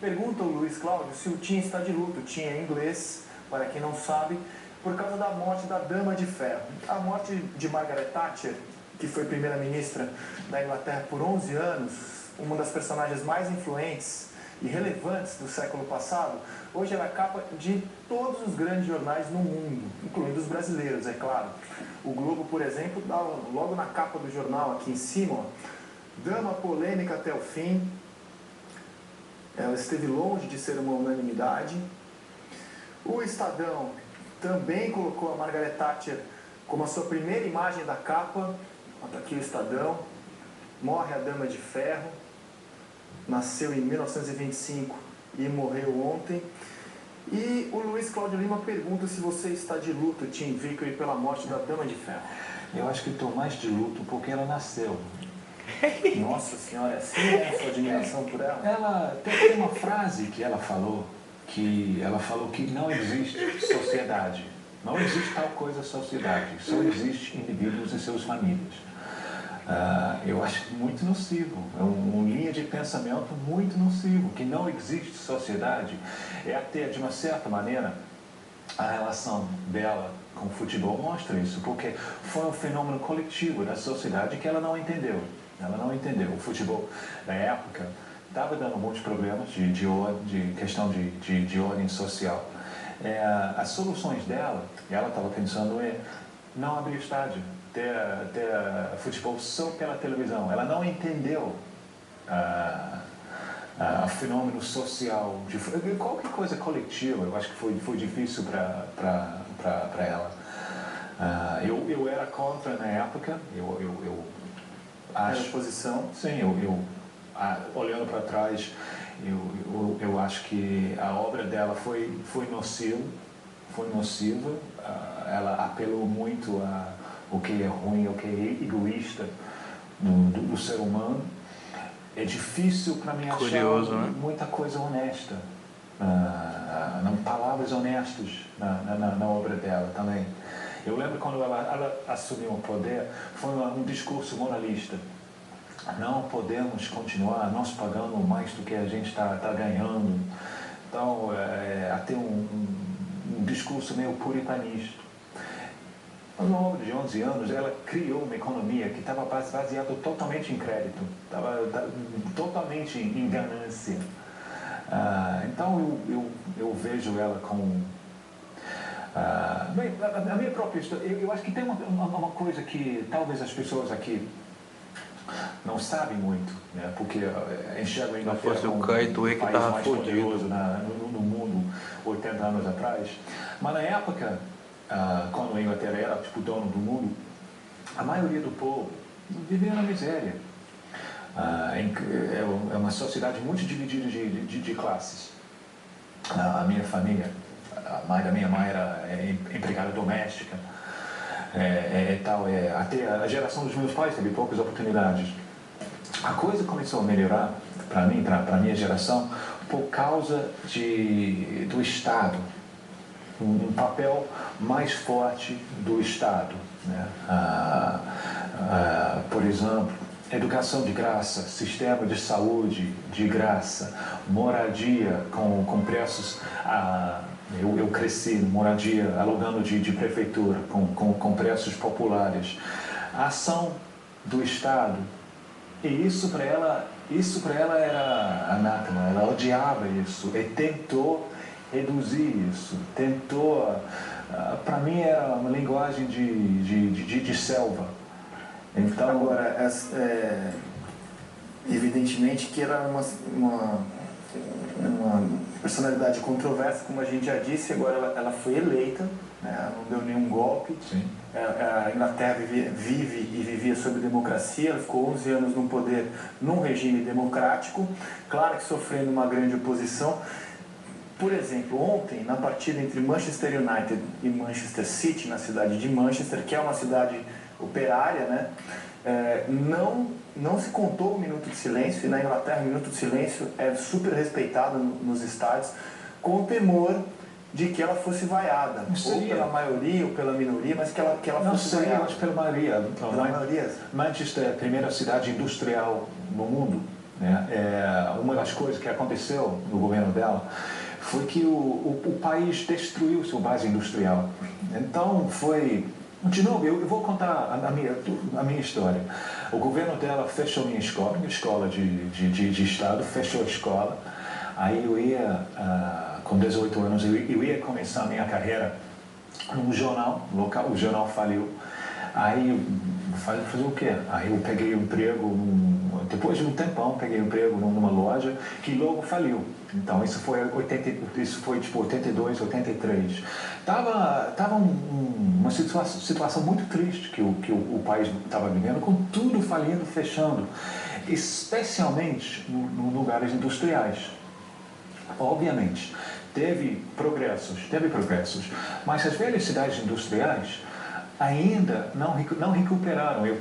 Pergunta o Luiz Cláudio se o Tim está de luto. O Tim é inglês, para quem não sabe, por causa da morte da Dama de Ferro. A morte de Margaret Thatcher, que foi primeira-ministra da Inglaterra por 11 anos, uma das personagens mais influentes e relevantes do século passado, hoje ela é capa de todos os grandes jornais no mundo, incluindo os brasileiros, é claro. O Globo, por exemplo, dá logo na capa do jornal, aqui em cima, ó, Dama polêmica até o fim. Ela esteve longe de ser uma unanimidade. O Estadão também colocou a Margaret Thatcher como a sua primeira imagem da capa. Está aqui o Estadão. Morre a Dama de Ferro. Nasceu em 1925 e morreu ontem. E o Luiz Cláudio Lima pergunta se você está de luto, Tim Vickery, pela morte da Dama de Ferro. Eu acho que estou mais de luto porque ela nasceu. Nossa senhora, assim é a sua admiração por ela? Ela tem uma frase que ela falou que não existe sociedade. Não existe tal coisa sociedade. Só existe indivíduos e suas famílias. Eu acho muito nocivo. É uma linha de pensamento muito nocivo. Que não existe sociedade. É até, de uma certa maneira, a relação dela com o futebol mostra isso. Porque foi um fenômeno coletivo da sociedade que ela não entendeu. Ela não entendeu. O futebol, na época, estava dando muitos problemas de questão de ordem social. As soluções dela, ela estava pensando em não abrir estádio, ter futebol só pela televisão. Ela não entendeu o fenômeno social, de qualquer coisa coletiva. Eu acho que foi difícil para ela. Eu era contra na época. Acho posição. Sim, olhando para trás, eu acho que a obra dela foi nociva. Ela apelou muito o que é ruim, o que é egoísta do ser humano. É difícil para mim achar muita coisa honesta, palavras honestas na obra dela também. Eu lembro quando ela assumiu o poder, foi um discurso moralista. Não podemos continuar nós pagando mais do que a gente está ganhando. Então, até um discurso meio puritanista. Numa obra de 11 anos, ela criou uma economia que estava baseada totalmente em crédito, estava totalmente em ganância. Então, eu vejo ela como... a minha própria história, eu acho que tem uma coisa que talvez as pessoas aqui não sabem muito, né? Porque enxergam a Inglaterra como o país mais poderoso no mundo 80 anos atrás. Mas na época, quando a Inglaterra era dono do mundo, a maioria do povo vivia na miséria. É uma sociedade muito dividida de classes. A minha família, a mãe da minha mãe era empregada doméstica. Até a geração dos meus pais teve poucas oportunidades. A coisa começou a melhorar para mim, para a minha geração, por causa do Estado, um papel mais forte do Estado, né? Por exemplo, educação de graça, sistema de saúde de graça, moradia com preços... Eu cresci em moradia, alugando de prefeitura, com preços populares. A ação do Estado, e isso para ela era anátema, ela odiava isso, e tentou reduzir isso, para mim era uma linguagem de selva. Então, agora, evidentemente que era uma personalidade controversa, como a gente já disse. Agora ela foi eleita, né? Não deu nenhum golpe. Sim. A Inglaterra vive e vivia sob democracia. Ela ficou 11 anos no poder num regime democrático, claro que sofrendo uma grande oposição. Por exemplo, ontem, na partida entre Manchester United e Manchester City, na cidade de Manchester, que é uma cidade operária, né? Não se contou o minuto de silêncio, e na Inglaterra o minuto de silêncio é super respeitado nos estádios, com o temor de que ela fosse vaiada, ou pela maioria ou pela minoria, mas que ela fosse vaiada. Mas pela maioria. Pela maioria. Manchester é a primeira cidade industrial no mundo. né? Uma das coisas que aconteceu no governo dela foi que o país destruiu sua base industrial. Então foi... De novo, eu vou contar a minha história. O governo dela fechou minha escola de estado, fechou a escola. Aí eu ia, com 18 anos, eu ia começar a minha carreira num jornal local, o jornal faliu. Aí fazer o quê? Aí eu peguei um emprego, depois de um tempão, peguei um emprego numa loja que logo faliu. Então isso foi tipo 82, 83. Tava uma situação muito triste que o país estava vivendo, com tudo falindo, fechando, especialmente nos lugares industriais. Obviamente, teve progressos, mas as velhas cidades industriais ainda não recuperaram. Eu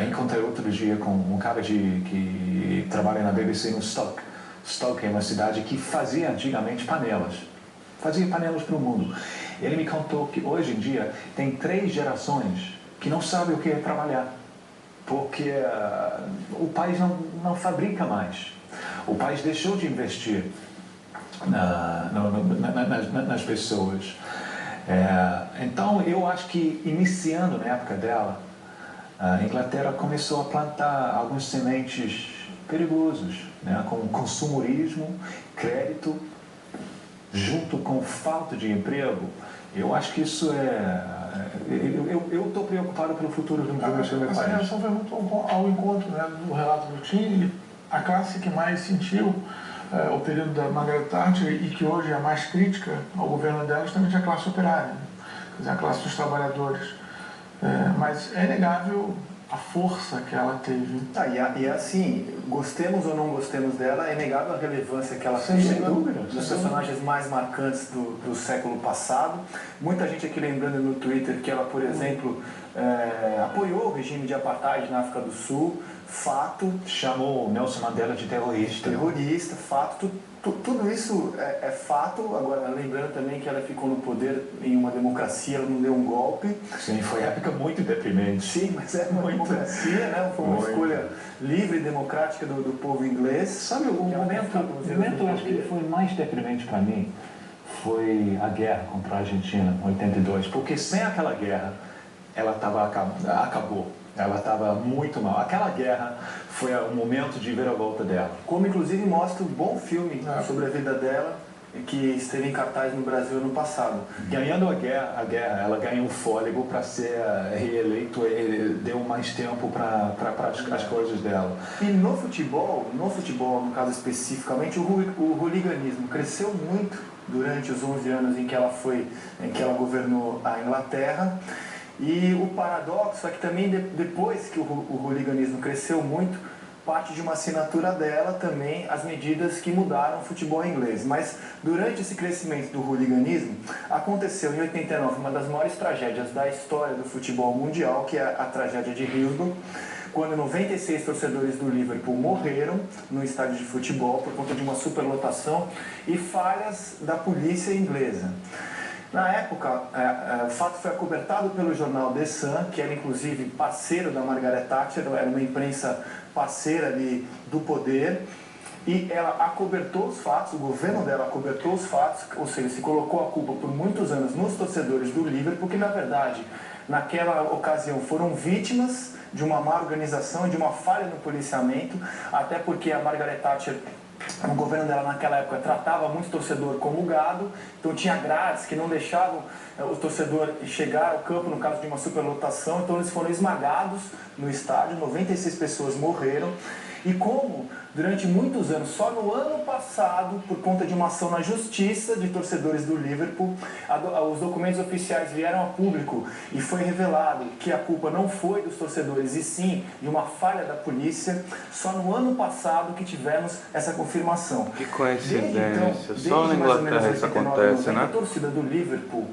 encontrei outro dia com um cara que trabalha na BBC no Stoke. Stoke é uma cidade que fazia antigamente panelas. Fazia panelas para o mundo. Ele me contou que hoje em dia tem 3 gerações que não sabem o que é trabalhar. Porque o país não fabrica mais. O país deixou de investir nas pessoas. Então, eu acho que, iniciando na época dela, a Inglaterra começou a plantar alguns sementes perigosos, né, como consumorismo, crédito, junto com falta de emprego. Eu acho que isso eu estou preocupado pelo futuro do meu país. Essa reação foi muito ao encontro, né, do relato do Tim, e a classe que mais sentiu o período da Margaret Thatcher e que hoje é a mais crítica ao governo dela, justamente a classe operária, né? Quer dizer, a classe dos trabalhadores. Mas é inegável a força que ela teve. E assim, gostemos ou não gostemos dela, é inegável a relevância que ela teve dos personagens mais marcantes do século passado. Muita gente aqui lembrando no Twitter que ela, por exemplo, apoiou o regime de apartheid na África do Sul. Fato. Chamou Nelson Mandela de terrorista. Terrorista, fato. Tudo isso é fato. Agora, lembrando também que ela ficou no poder em uma democracia, ela não deu um golpe. Sim, foi uma época muito deprimente. Sim, mas é uma democracia, né? Foi uma escolha livre e democrática do povo inglês. Sabe, o momento acho que foi mais deprimente para mim foi a guerra contra a Argentina, em 82. Porque sem aquela guerra, ela acabou. Ela estava muito mal. Aquela guerra foi um momento de viravolta dela. Como inclusive mostra um bom filme sobre a vida dela, que esteve em cartaz no Brasil ano passado. Ganhando a guerra, ela ganhou fôlego para ser reeleito, deu mais tempo para as coisas dela. E no futebol, no caso especificamente, o hooliganismo cresceu muito durante os 11 anos em que ela governou a Inglaterra. E o paradoxo é que também depois que o hooliganismo cresceu muito, parte de uma assinatura dela também as medidas que mudaram o futebol inglês. Mas durante esse crescimento do hooliganismo, aconteceu em 89 uma das maiores tragédias da história do futebol mundial, que é a tragédia de Hillsborough, quando 96 torcedores do Liverpool morreram no estádio de futebol por conta de uma superlotação e falhas da polícia inglesa. Na época, o fato foi acobertado pelo jornal The Sun, que era inclusive parceiro da Margaret Thatcher, era uma imprensa parceira ali do poder, e ela acobertou os fatos, o governo dela acobertou os fatos, ou seja, se colocou a culpa por muitos anos nos torcedores do Liverpool, porque na verdade, naquela ocasião foram vítimas de uma má organização e de uma falha no policiamento, até porque a Margaret Thatcher, o governo dela naquela época tratava muito torcedor como gado, então tinha grades que não deixavam o torcedor chegar ao campo no caso de uma superlotação, então eles foram esmagados no estádio, 96 pessoas morreram. E como durante muitos anos, só no ano passado, por conta de uma ação na justiça de torcedores do Liverpool, os documentos oficiais vieram a público e foi revelado que a culpa não foi dos torcedores e sim de uma falha da polícia, só no ano passado que tivemos essa confirmação. Que coincidência, só na Inglaterra isso acontece, né? A torcida do Liverpool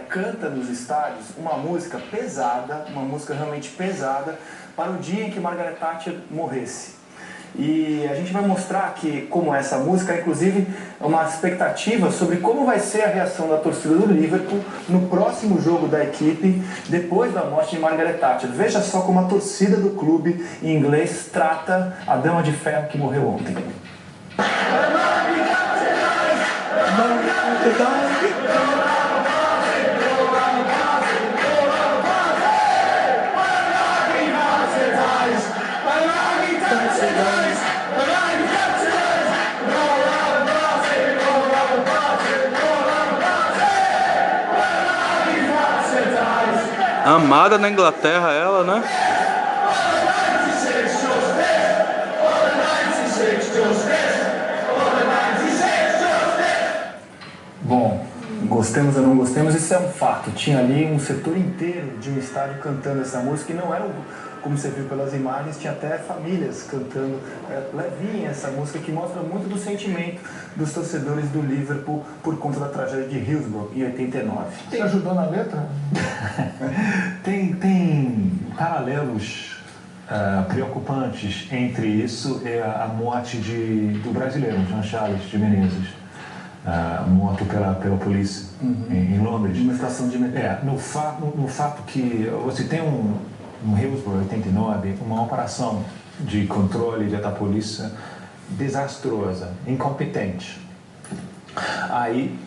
canta nos estádios uma música pesada, uma música realmente pesada, para o dia em que Margaret Thatcher morresse. E a gente vai mostrar que, como essa música, inclusive, uma expectativa sobre como vai ser a reação da torcida do Liverpool no próximo jogo da equipe, depois da morte de Margaret Thatcher. Veja só como a torcida do clube em inglês trata a Dama de Ferro que morreu ontem. Amada na Inglaterra, ela, né? Bom, gostemos ou não gostemos, isso é um fato. Tinha ali um setor inteiro de um estádio cantando essa música e não era, como você viu pelas imagens, tinha até famílias cantando levinha essa música, que mostra muito do sentimento dos torcedores do Liverpool por conta da tragédia de Hillsborough em 89. Você ajudou na letra? Tem paralelos preocupantes entre isso e a morte do brasileiro, Jean Charles de Menezes, morto pela polícia em Londres. Uma estação de metrô. No fato que você tem no Hillsborough 89 uma operação de controle da polícia desastrosa, incompetente. Aí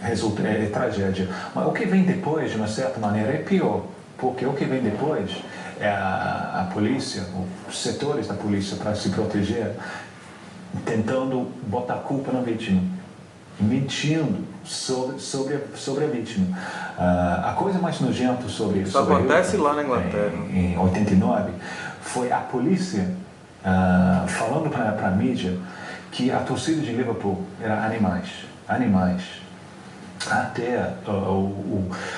resulta tragédia. Mas o que vem depois, de uma certa maneira, é pior, porque o que vem depois é a polícia, os setores da polícia, para se proteger, tentando botar a culpa na vítima, mentindo sobre a vítima. A coisa mais nojenta sobre isso. Isso acontece lá na Inglaterra. Em 89, foi a polícia falando para a mídia que a torcida de Liverpool era animais. Até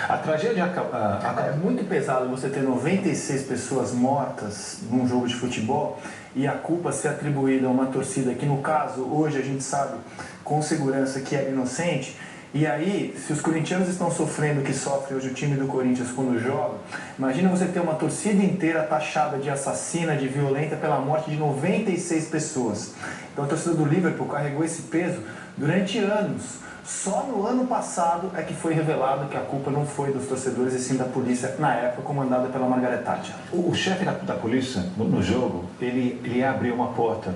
a tragédia É muito pesado você ter 96 pessoas mortas num jogo de futebol e a culpa ser atribuída a uma torcida que, no caso, hoje a gente sabe com segurança que é inocente. E aí, se os corintianos estão sofrendo o que sofre hoje o time do Corinthians quando joga, imagina você ter uma torcida inteira taxada de assassina, de violenta pela morte de 96 pessoas. Então a torcida do Liverpool carregou esse peso durante anos. Só no ano passado é que foi revelado que a culpa não foi dos torcedores e sim da polícia, na época comandada pela Margaret Thatcher. O chefe da polícia, no jogo, ele abriu uma porta.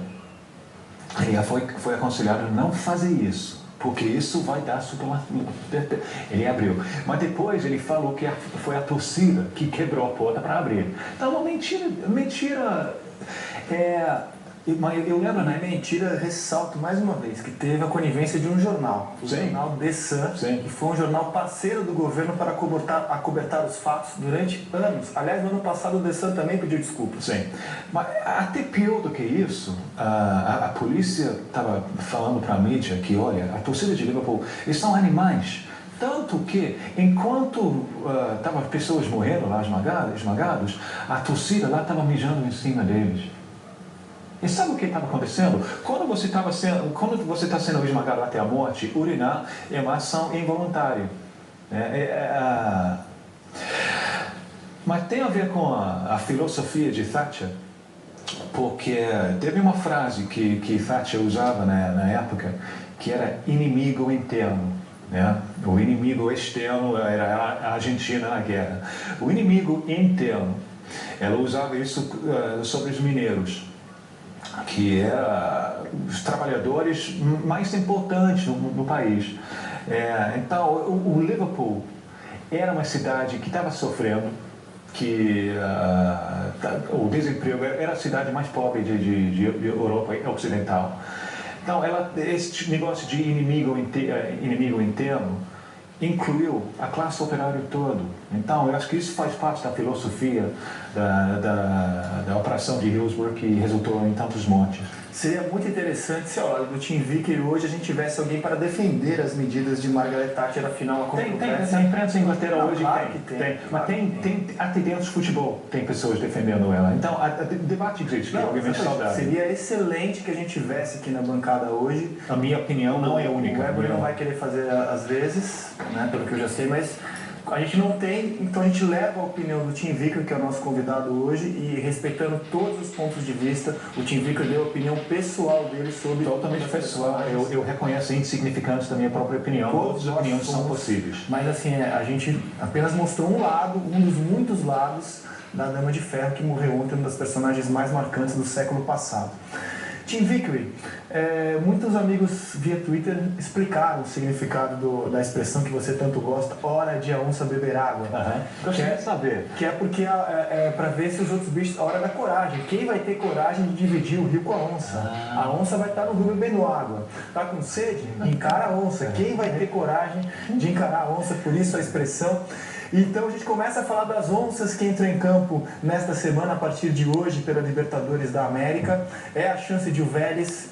Ele foi aconselhado a não fazer isso, porque isso vai dar Ele abriu. Mas depois ele falou que foi a torcida que quebrou a porta para abrir. Então, uma mentira. Mas eu lembro, né? Mentira, ressalto mais uma vez que teve a conivência de um jornal, o jornal The Sun, que foi um jornal parceiro do governo para acobertar os fatos durante anos. Aliás, no ano passado o The Sun também pediu desculpas. Sim, mas até pior do que isso, a polícia estava falando para a mídia que, olha, a torcida de Liverpool, eles são animais. Tanto que, enquanto estavam pessoas morrendo lá, esmagados, a torcida lá estava mijando em cima deles. E sabe o que estava acontecendo? Quando você está sendo esmagado até a morte, urinar é uma ação involuntária. Mas tem a ver com a filosofia de Thatcher, porque teve uma frase que Thatcher usava na época, que era inimigo interno. O inimigo externo era a Argentina na guerra. O inimigo interno, ela usava isso sobre os mineiros, que eram os trabalhadores mais importantes no país. Então, o Liverpool era uma cidade que estava sofrendo, que o desemprego era a cidade mais pobre de Europa Ocidental. Então, esse negócio de inimigo interno incluiu a classe operária toda. Então, eu acho que isso faz parte da filosofia da operação de Hillsborough, que resultou em tantos mortes. Seria muito interessante se ao lado do Tim Vicker hoje a gente tivesse alguém para defender as medidas de Margaret Thatcher, afinal a controvérsia... Tem imprensa em Inglaterra hoje, claro que tem. Mas tem até dentro do futebol, tem pessoas defendendo ela. Então, o debate existe, que é obviamente saudável. Seria excelente que a gente tivesse aqui na bancada hoje. A minha opinião não é única. O Ebony não vai querer fazer às vezes, né, pelo que eu já sei, mas A gente não tem, então a gente leva a opinião do Tim Vickery, que é o nosso convidado hoje, e respeitando todos os pontos de vista, o Tim Vickery deu a opinião pessoal dele sobre... Totalmente pessoal. Eu reconheço a insignificância da minha própria opinião. Todas as opiniões são possíveis. Mas assim, a gente apenas mostrou um lado, um dos muitos lados da Dama de Ferro, que morreu ontem, uma das personagens mais marcantes do século passado. Tim Vickery, muitos amigos via Twitter explicaram o significado da expressão que você tanto gosta, hora de a onça beber água. Gostaria de saber. Que é porque é para ver se os outros bichos, a hora da coragem. Quem vai ter coragem de dividir o rio com a onça? A onça vai estar no rio bebendo água. Tá com sede? Encara a onça. Quem vai ter coragem de encarar a onça? Por isso a expressão. Então a gente começa a falar das onças que entram em campo nesta semana, a partir de hoje, pela Libertadores da América. É a chance de o Vélez